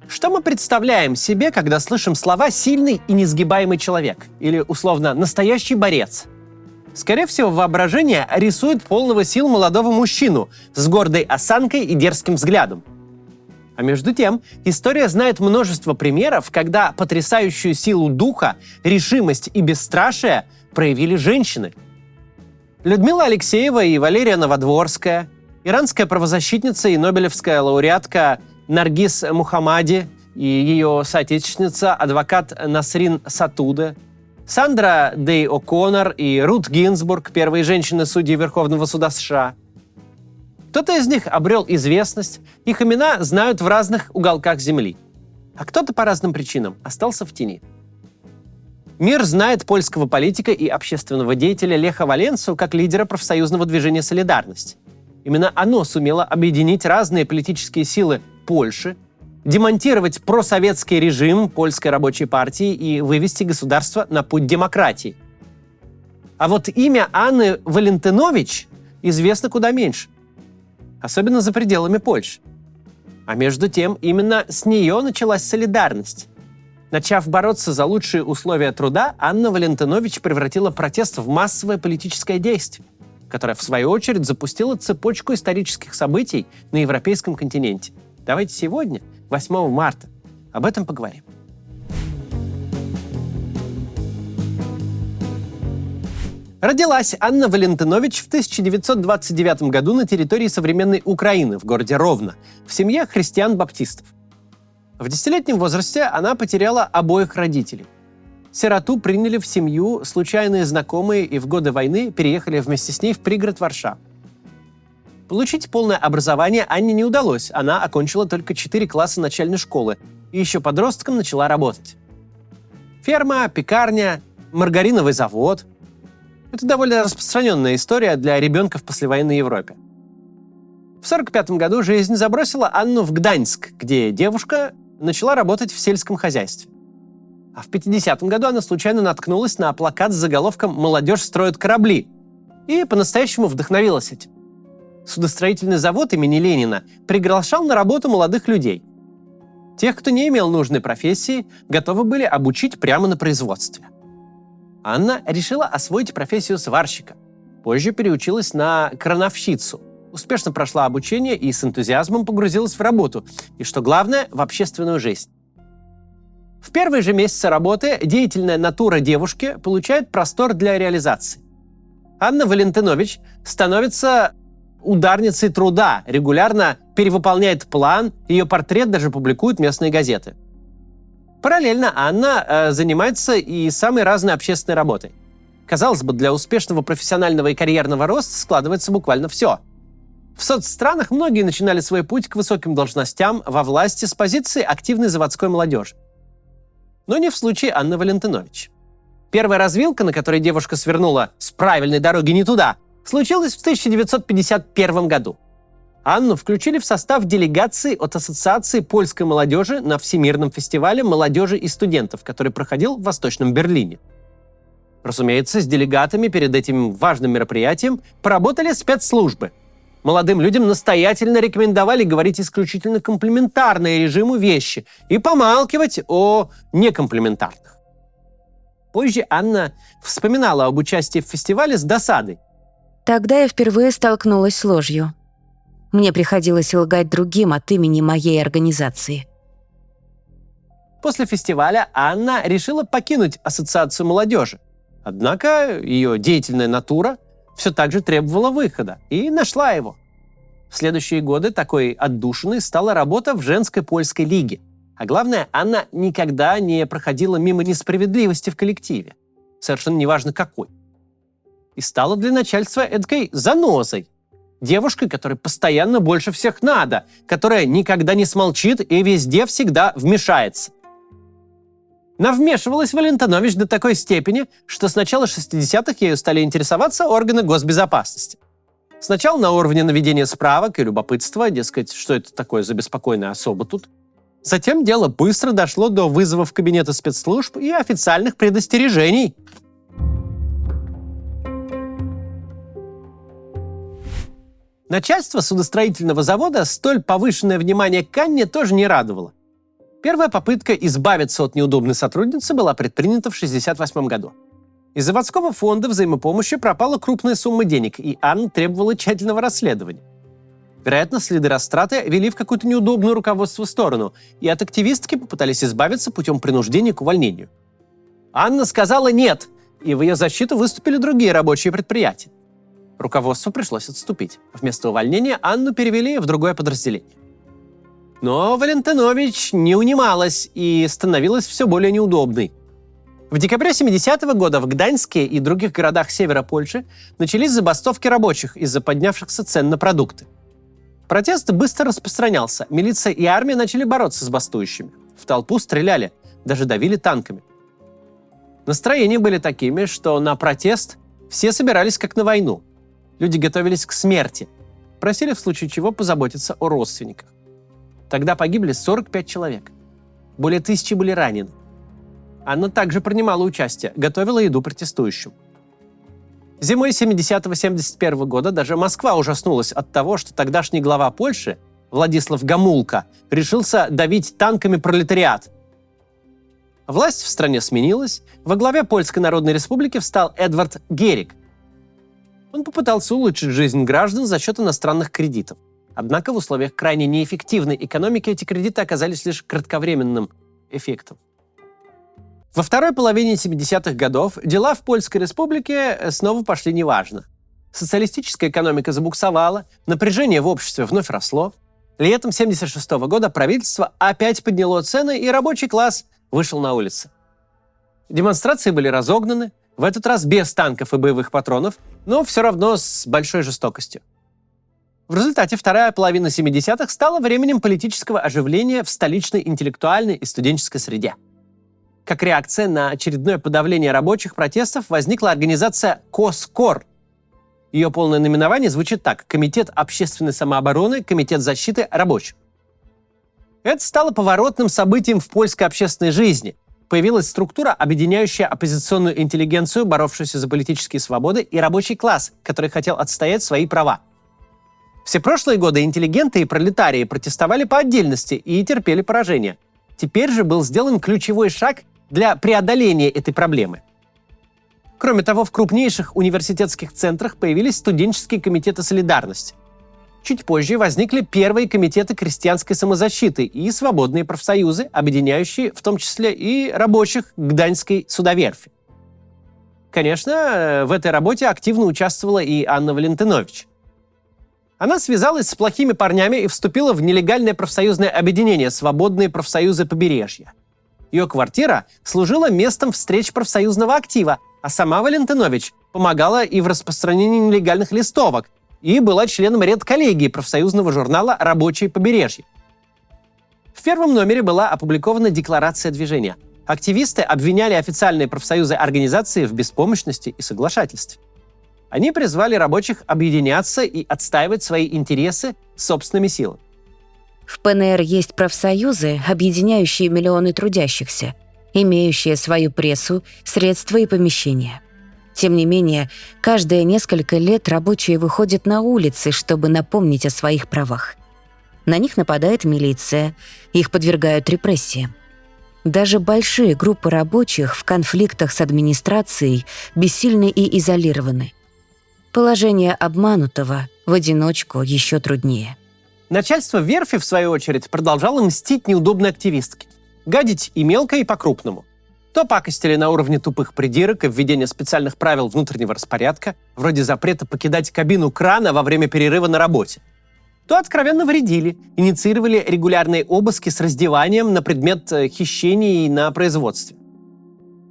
Что мы представляем себе, когда слышим слова «сильный и несгибаемый человек» или, условно, «настоящий борец»? Скорее всего, воображение рисует полного сил молодого мужчину с гордой осанкой и дерзким взглядом. А между тем, история знает множество примеров, когда потрясающую силу духа, решимость и бесстрашие проявили женщины. Людмила Алексеева и Валерия Новодворская, иранская правозащитница и нобелевская лауреатка Наргиз Мухаммади и ее соотечественница, адвокат Насрин Сатуде, Сандра Дэй О'Коннор и Рут Гинзбург, первые женщины-судьи Верховного суда США. Кто-то из них обрел известность, их имена знают в разных уголках Земли, а кто-то по разным причинам остался в тени. Мир знает польского политика и общественного деятеля Леха Валенсу как лидера профсоюзного движения «Солидарность». Именно оно сумело объединить разные политические силы Польши, демонтировать просоветский режим польской рабочей партии и вывести государство на путь демократии. А вот имя Анны Валентинович известно куда меньше, особенно за пределами Польши. А между тем, именно с нее началась солидарность. Начав бороться за лучшие условия труда, Анна Валентинович превратила протест в массовое политическое действие, которое, в свою очередь, запустило цепочку исторических событий на европейском континенте. Давайте сегодня, 8 марта, об этом поговорим. Родилась Анна Валентинович в 1929 году на территории современной Украины, в городе Ровно, в семье христиан-баптистов. В 10-летнем возрасте она потеряла обоих родителей. Сироту приняли в семью случайные знакомые и в годы войны переехали вместе с ней в пригород Варшавы. Получить полное образование Анне не удалось, она окончила только 4 класса начальной школы и еще подростком начала работать. Ферма, пекарня, маргариновый завод – это довольно распространенная история для ребенка в послевоенной Европе. В 1945 году жизнь забросила Анну в Гданьск, где девушка начала работать в сельском хозяйстве. А в 1950 году она случайно наткнулась на плакат с заголовком «Молодежь строит корабли» и по-настоящему вдохновилась этим. Судостроительный завод имени Ленина приглашал на работу молодых людей. Тех, кто не имел нужной профессии, готовы были обучить прямо на производстве. Анна решила освоить профессию сварщика. Позже переучилась на крановщицу. Успешно прошла обучение и с энтузиазмом погрузилась в работу. И, что главное, в общественную жизнь. В первые же месяцы работы деятельная натура девушки получает простор для реализации. Анна Валентинович становится ударницей труда, регулярно перевыполняет план, ее портрет даже публикуют местные газеты. Параллельно Анна занимается и самой разной общественной работой. Казалось бы, для успешного профессионального и карьерного роста складывается буквально все. В соцстранах многие начинали свой путь к высоким должностям во власти с позиции активной заводской молодежи. Но не в случае Анны Валентинович. Первая развилка, на которой девушка свернула с правильной дороги не туда, случилась в 1951 году. Анну включили в состав делегации от Ассоциации польской молодежи на Всемирном фестивале молодежи и студентов, который проходил в Восточном Берлине. Разумеется, с делегатами перед этим важным мероприятием поработали спецслужбы. Молодым людям настоятельно рекомендовали говорить исключительно комплиментарные режиму вещи и помалкивать о некомплиментарных. Позже Анна вспоминала об участии в фестивале с досадой. Тогда я впервые столкнулась с ложью. Мне приходилось лгать другим от имени моей организации. После фестиваля Анна решила покинуть Ассоциацию молодежи. Однако ее деятельная натура все так же требовала выхода и нашла его. В следующие годы такой отдушиной стала работа в женской польской лиге. А главное, Анна никогда не проходила мимо несправедливости в коллективе. Совершенно неважно какой. И стала для начальства эдакой занозой. Девушкой, которой постоянно больше всех надо, которая никогда не смолчит и везде всегда вмешается. Навмешивалась Валентинович до такой степени, что с начала 60-х ею стали интересоваться органы госбезопасности. Сначала на уровне наведения справок и любопытства, дескать, что это такое за беспокойная особа тут. Затем дело быстро дошло до вызовов в кабинеты спецслужб и официальных предостережений. Начальство судостроительного завода столь повышенное внимание к Анне тоже не радовало. Первая попытка избавиться от неудобной сотрудницы была предпринята в 1968 году. Из заводского фонда взаимопомощи пропала крупная сумма денег, и Анна требовала тщательного расследования. Вероятно, следы растраты вели в какую-то неудобную руководство сторону, и от активистки попытались избавиться путем принуждения к увольнению. Анна сказала «нет», и в ее защиту выступили другие рабочие предприятия. Руководству пришлось отступить. Вместо увольнения Анну перевели в другое подразделение. Но Валентинович не унималась и становилась все более неудобной. В декабре 70-го года в Гданьске и других городах севера Польши начались забастовки рабочих из-за поднявшихся цен на продукты. Протест быстро распространялся. Милиция и армия начали бороться с бастующими. В толпу стреляли, даже давили танками. Настроения были такими, что на протест все собирались как на войну. Люди готовились к смерти. Просили в случае чего позаботиться о родственниках. Тогда погибли 45 человек. Более 1000 были ранены. Анна также принимала участие, готовила еду протестующим. Зимой 70-71 года даже Москва ужаснулась от того, что тогдашний глава Польши, Владислав Гомулка, решился давить танками пролетариат. Власть в стране сменилась, во главе Польской Народной Республики встал Эдвард Герик. Он попытался улучшить жизнь граждан за счет иностранных кредитов. Однако в условиях крайне неэффективной экономики эти кредиты оказались лишь кратковременным эффектом. Во второй половине 70-х годов дела в Польской Республике снова пошли неважно. Социалистическая экономика забуксовала, напряжение в обществе вновь росло. Летом 1976 года правительство опять подняло цены, и рабочий класс вышел на улицы. Демонстрации были разогнаны, в этот раз без танков и боевых патронов, но все равно с большой жестокостью. В результате вторая половина 70-х стала временем политического оживления в столичной интеллектуальной и студенческой среде. Как реакция на очередное подавление рабочих протестов возникла организация КОСКОР. Ее полное наименование звучит так: Комитет общественной самообороны, Комитет защиты рабочих. Это стало поворотным событием в польской общественной жизни. Появилась структура, объединяющая оппозиционную интеллигенцию, боровшуюся за политические свободы, и рабочий класс, который хотел отстоять свои права. Все прошлые годы интеллигенты и пролетарии протестовали по отдельности и терпели поражение. Теперь же был сделан ключевой шаг для преодоления этой проблемы. Кроме того, в крупнейших университетских центрах появились студенческие комитеты солидарности. Чуть позже возникли первые комитеты крестьянской самозащиты и свободные профсоюзы, объединяющие в том числе и рабочих Гданьской судоверфи. Конечно, в этой работе активно участвовала и Анна Валентинович. Она связалась с плохими парнями и вступила в нелегальное профсоюзное объединение «Свободные профсоюзы побережья». Ее квартира служила местом встреч профсоюзного актива, а сама Валентинович помогала и в распространении нелегальных листовок, и была членом редколлегии профсоюзного журнала «Рабочее побережье». В первом номере была опубликована декларация движения. Активисты обвиняли официальные профсоюзы организации в беспомощности и соглашательстве. Они призвали рабочих объединяться и отстаивать свои интересы собственными силами. В ПНР есть профсоюзы, объединяющие миллионы трудящихся, имеющие свою прессу, средства и помещения. Тем не менее, каждые несколько лет рабочие выходят на улицы, чтобы напомнить о своих правах. На них нападает милиция, их подвергают репрессиям. Даже большие группы рабочих в конфликтах с администрацией бессильны и изолированы. Положение обманутого в одиночку еще труднее. Начальство верфи, в свою очередь, продолжало мстить неудобной активистке. Гадить и мелко, и по-крупному. То пакостили на уровне тупых придирок и введения специальных правил внутреннего распорядка, вроде запрета покидать кабину крана во время перерыва на работе. То откровенно вредили, инициировали регулярные обыски с раздеванием на предмет хищений на производстве.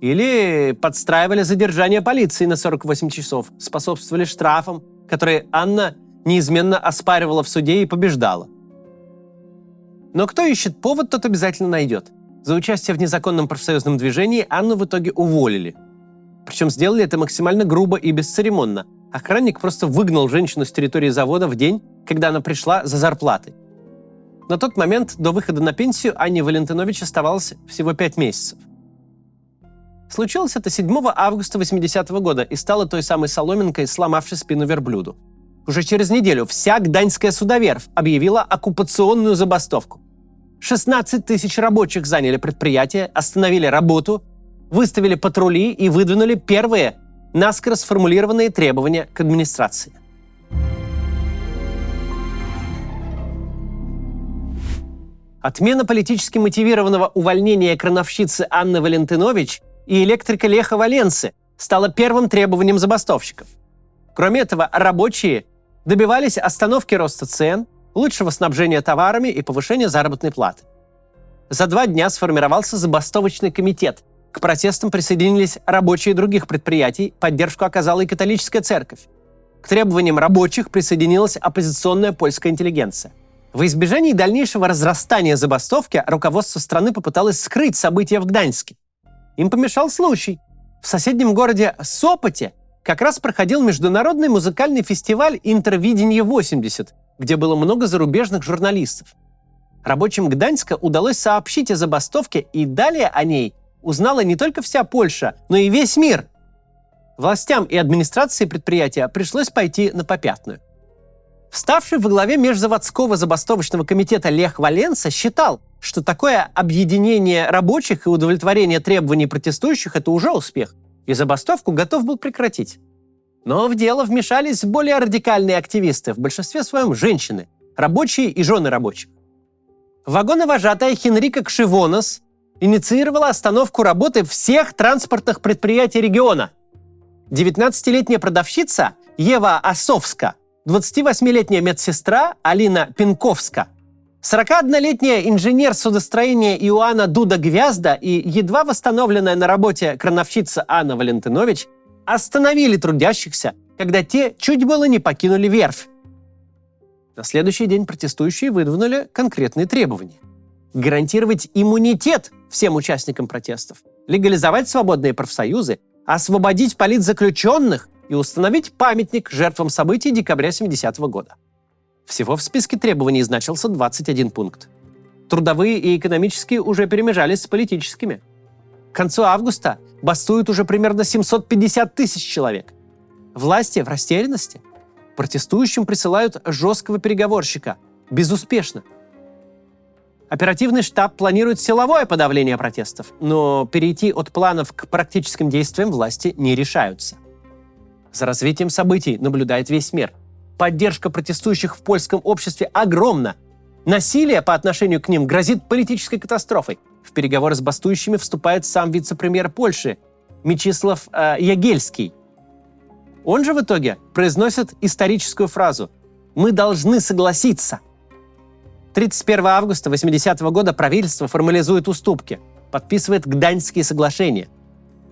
Или подстраивали задержание полиции на 48 часов, способствовали штрафам, которые Анна неизменно оспаривала в суде и побеждала. Но кто ищет повод, тот обязательно найдет. За участие в незаконном профсоюзном движении Анну в итоге уволили. Причем сделали это максимально грубо и бесцеремонно. Охранник просто выгнал женщину с территории завода в день, когда она пришла за зарплатой. На тот момент до выхода на пенсию Анне Валентинович оставалось всего 5 месяцев. Случилось это 7 августа 80-го года и стало той самой соломинкой, сломавшей спину верблюду. Уже через неделю вся Гданьская судоверфь объявила оккупационную забастовку. 16 тысяч рабочих заняли предприятие, остановили работу, выставили патрули и выдвинули первые наскоро сформулированные требования к администрации. Отмена политически мотивированного увольнения крановщицы Анны Валентинович и электрика Леха Валенсы стала первым требованием забастовщиков. Кроме этого, рабочие добивались остановки роста цен, лучшего снабжения товарами и повышения заработной платы. За 2 дня сформировался забастовочный комитет. К протестам присоединились рабочие других предприятий, поддержку оказала и католическая церковь. К требованиям рабочих присоединилась оппозиционная польская интеллигенция. В избежании дальнейшего разрастания забастовки руководство страны попыталось скрыть события в Гданьске. Им помешал случай. В соседнем городе Сопоте как раз проходил международный музыкальный фестиваль «Интервидение-80», где было много зарубежных журналистов. Рабочим Гданьска удалось сообщить о забастовке, и далее о ней узнала не только вся Польша, но и весь мир. Властям и администрации предприятия пришлось пойти на попятную. Вставший во главе межзаводского забастовочного комитета Лех Валенса считал, что такое объединение рабочих и удовлетворение требований протестующих – это уже успех, и забастовку готов был прекратить. Но в дело вмешались более радикальные активисты, в большинстве своем женщины, рабочие и жены рабочих. Вагоновожатая Хенрика Кшивонос инициировала остановку работы всех транспортных предприятий региона. 19-летняя продавщица Ева Осовска, 28-летняя медсестра Алина Пинковска, 41-летняя инженер судостроения Иоанна Дуда-Гвязда и едва восстановленная на работе крановщица Анна Валентинович остановили трудящихся, когда те чуть было не покинули верфь. На следующий день протестующие выдвинули конкретные требования. Гарантировать иммунитет всем участникам протестов, легализовать свободные профсоюзы, освободить политзаключенных и установить памятник жертвам событий декабря 70-го года. Всего в списке требований значился 21 пункт. Трудовые и экономические уже перемежались с политическими. К концу августа бастуют уже примерно 750 тысяч человек. Власти в растерянности. Протестующим присылают жесткого переговорщика. Безуспешно. Оперативный штаб планирует силовое подавление протестов, но перейти от планов к практическим действиям власти не решаются. За развитием событий наблюдает весь мир. Поддержка протестующих в польском обществе огромна. Насилие по отношению к ним грозит политической катастрофой. В переговоры с бастующими вступает сам вице-премьер Польши Мечислав Ягельский. Он же в итоге произносит историческую фразу «Мы должны согласиться». 31 августа 80-го года правительство формализует уступки, подписывает Гданьские соглашения.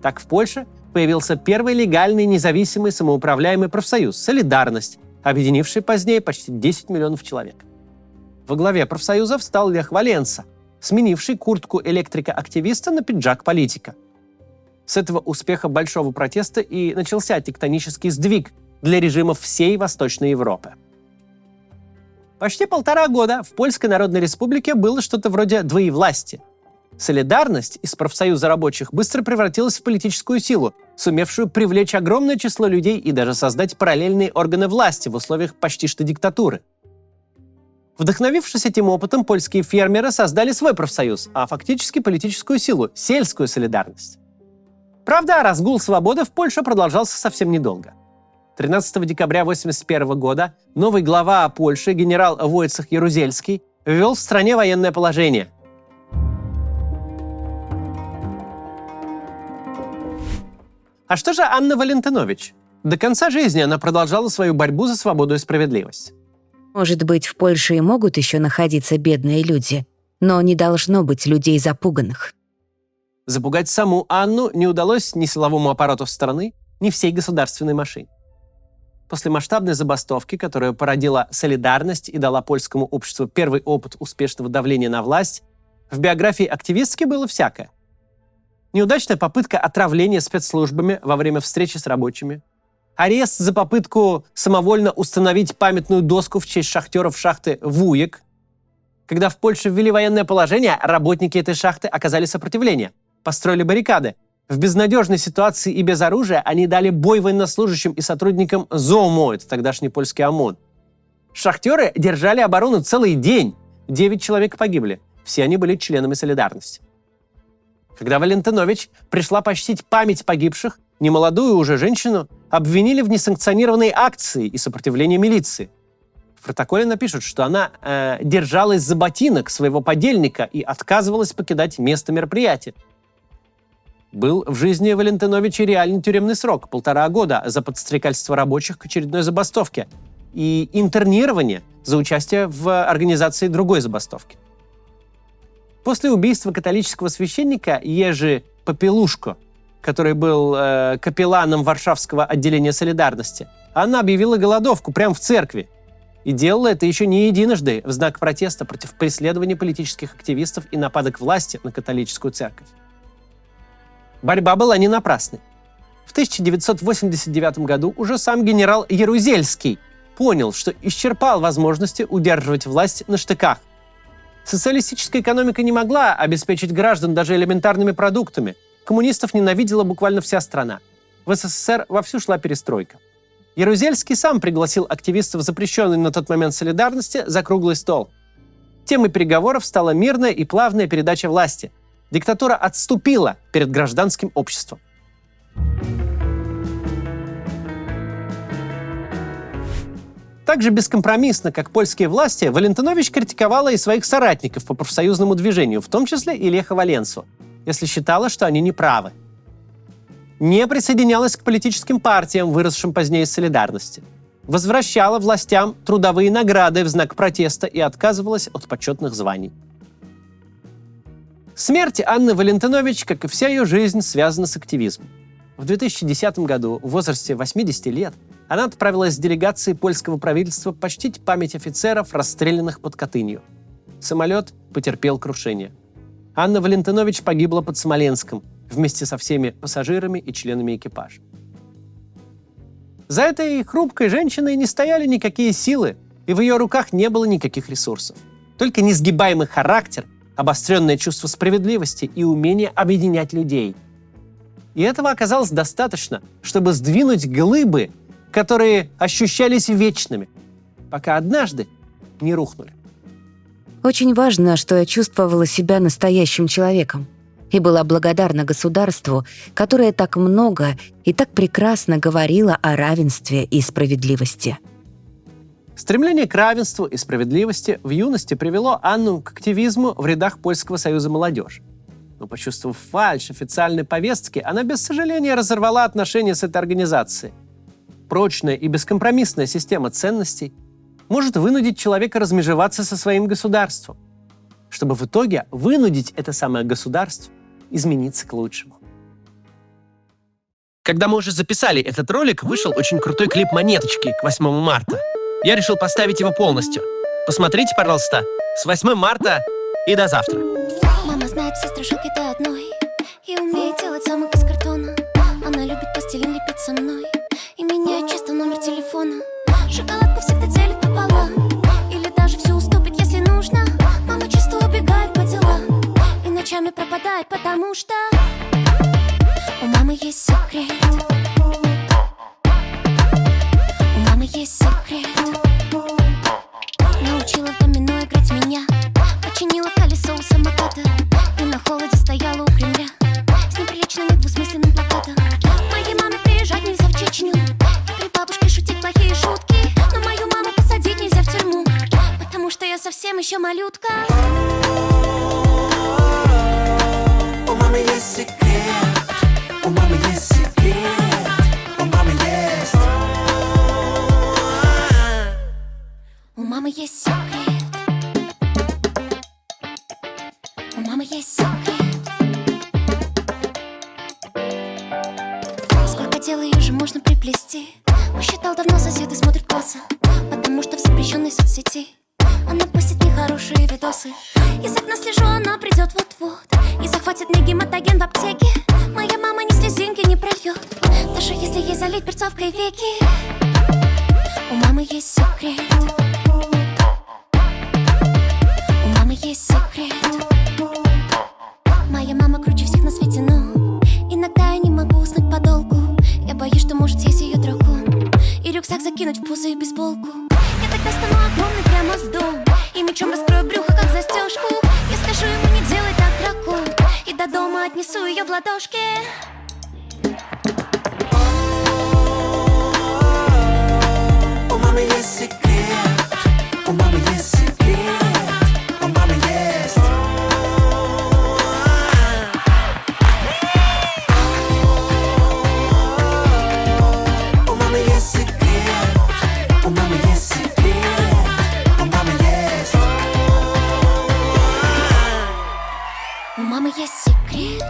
Так в Польше появился первый легальный независимый самоуправляемый профсоюз «Солидарность», объединивший позднее почти 10 миллионов человек. Во главе профсоюзов стал Лех Валенса, сменивший куртку электрика-активиста на пиджак политика. С этого успеха большого протеста и начался тектонический сдвиг для режимов всей Восточной Европы. Почти 1,5 года в Польской Народной Республике было что-то вроде двоевластия. Солидарность из профсоюза рабочих быстро превратилась в политическую силу, сумевшую привлечь огромное число людей и даже создать параллельные органы власти в условиях почти что диктатуры. Вдохновившись этим опытом, польские фермеры создали свой профсоюз, а фактически политическую силу – сельскую солидарность. Правда, разгул свободы в Польше продолжался совсем недолго. 13 декабря 1981 года новый глава Польши, генерал Войцех Ярузельский, ввел в стране военное положение. А что же Анна Валентинович? До конца жизни она продолжала свою борьбу за свободу и справедливость. Может быть, в Польше и могут еще находиться бедные люди, но не должно быть людей запуганных. Запугать саму Анну не удалось ни силовому аппарату страны, ни всей государственной машине. После масштабной забастовки, которая породила солидарность и дала польскому обществу первый опыт успешного давления на власть, в биографии активистки было всякое. Неудачная попытка отравления спецслужбами во время встречи с рабочими, арест за попытку самовольно установить памятную доску в честь шахтеров шахты Вуек. Когда в Польше ввели военное положение, работники этой шахты оказали сопротивление, построили баррикады. В безнадежной ситуации и без оружия они дали бой военнослужащим и сотрудникам ЗОМО, это тогдашний польский ОМОН. Шахтеры держали оборону целый день, 9 человек погибли. Все они были членами «Солидарности». Когда Валентинович пришла почтить память погибших, немолодую уже женщину обвинили в несанкционированной акции и сопротивлении милиции. В протоколе напишут, что она держалась за ботинок своего подельника и отказывалась покидать место мероприятия. Был в жизни Валентиновича реальный тюремный срок – 1,5 года за подстрекательство рабочих к очередной забастовке и интернирование за участие в организации другой забастовки. После убийства католического священника Ежи Попелушко, который был капелланом Варшавского отделения «Солидарности», она объявила голодовку прямо в церкви. И делала это еще не единожды в знак протеста против преследования политических активистов и нападок власти на католическую церковь. Борьба была не напрасной. В 1989 году уже сам генерал Ярузельский понял, что исчерпал возможности удерживать власть на штыках. Социалистическая экономика не могла обеспечить граждан даже элементарными продуктами. Коммунистов ненавидела буквально вся страна. В СССР вовсю шла перестройка. Ярузельский сам пригласил активистов запрещенной на тот момент «Солидарности» за круглый стол. Темой переговоров стала мирная и плавная передача власти. Диктатура отступила перед гражданским обществом. Так же бескомпромиссно, как польские власти, Валентинович критиковала и своих соратников по профсоюзному движению, в том числе и Леха Валенсу, если считала, что они неправы. Не присоединялась к политическим партиям, выросшим позднее из «Солидарности». Возвращала властям трудовые награды в знак протеста и отказывалась от почетных званий. Смерть Анны Валентинович, как и вся ее жизнь, связана с активизмом. В 2010 году, в возрасте 80 лет, она отправилась с делегацией польского правительства почтить память офицеров, расстрелянных под Катынью. Самолет потерпел крушение. Анна Валентинович погибла под Смоленском вместе со всеми пассажирами и членами экипажа. За этой хрупкой женщиной не стояли никакие силы, и в ее руках не было никаких ресурсов. Только несгибаемый характер, обостренное чувство справедливости и умение объединять людей. И этого оказалось достаточно, чтобы сдвинуть глыбы, которые ощущались вечными, пока однажды не рухнули. Очень важно, что я чувствовала себя настоящим человеком и была благодарна государству, которое так много и так прекрасно говорило о равенстве и справедливости. Стремление к равенству и справедливости в юности привело Анну к активизму в рядах Польского союза молодежи. Но, почувствовав фальшь официальной повестки, она без сожаления разорвала отношения с этой организацией. Прочная и бескомпромиссная система ценностей может вынудить человека размежеваться со своим государством, чтобы в итоге вынудить это самое государство измениться к лучшему. Когда мы уже записали этот ролик, вышел очень крутой клип «Монеточки» к 8 марта. Я решил поставить его полностью. Посмотрите, пожалуйста, с 8 марта и до завтра. Мама знает все страшилки до одной и умеет делать замок из картона. Она любит пластилин лепить со мной и меняет часто номер телефона. Шоколадку всегда делит пополам или даже все уступит, если нужно. Мама часто убегает по делам и ночами пропадает, потому что у мамы есть секрет. У мамы есть секрет. Научила в домино играть меня, починила колесо у самоката и на холоде стояла у Кремля с неприличными двусмысленным плакатом. Моей маме приезжать нельзя в Чечню и при бабушке шутить плохие шутки, но мою маму посадить нельзя в тюрьму, потому что я совсем еще малютка. У мамы есть секрет, у мамы есть секрет, у мамы есть. У мамы есть секрет. У мамы есть секрет. Сколько дел ее же можно приплести. Посчитал давно, соседы смотрят косо, потому что в запрещенной соцсети она постит нехорошие видосы. Из окна слежу, она придет вот-вот и захватит мне гематоген в аптеке. Моя мама ни слезинки не прольет, даже если ей залить перцовкой веки. У мамы есть секрет. У мамы есть секрет. Моя мама круче всех на свете, но иногда я не могу уснуть подолгу. Я боюсь, что может съесть ее дракон и рюкзак закинуть в пузо и бейсболку. Я тогда стану огромной прямо с дом и мечом раскрою брюхо, как застежку. Если поднесу ее в ладошки. У мамы есть секрет. У мамы есть секрет. У мамы есть. У мамы есть секрет. У мамы есть секрет. У мамы есть. У мамы есть секрет.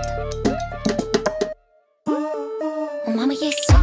У мамы есть секрет.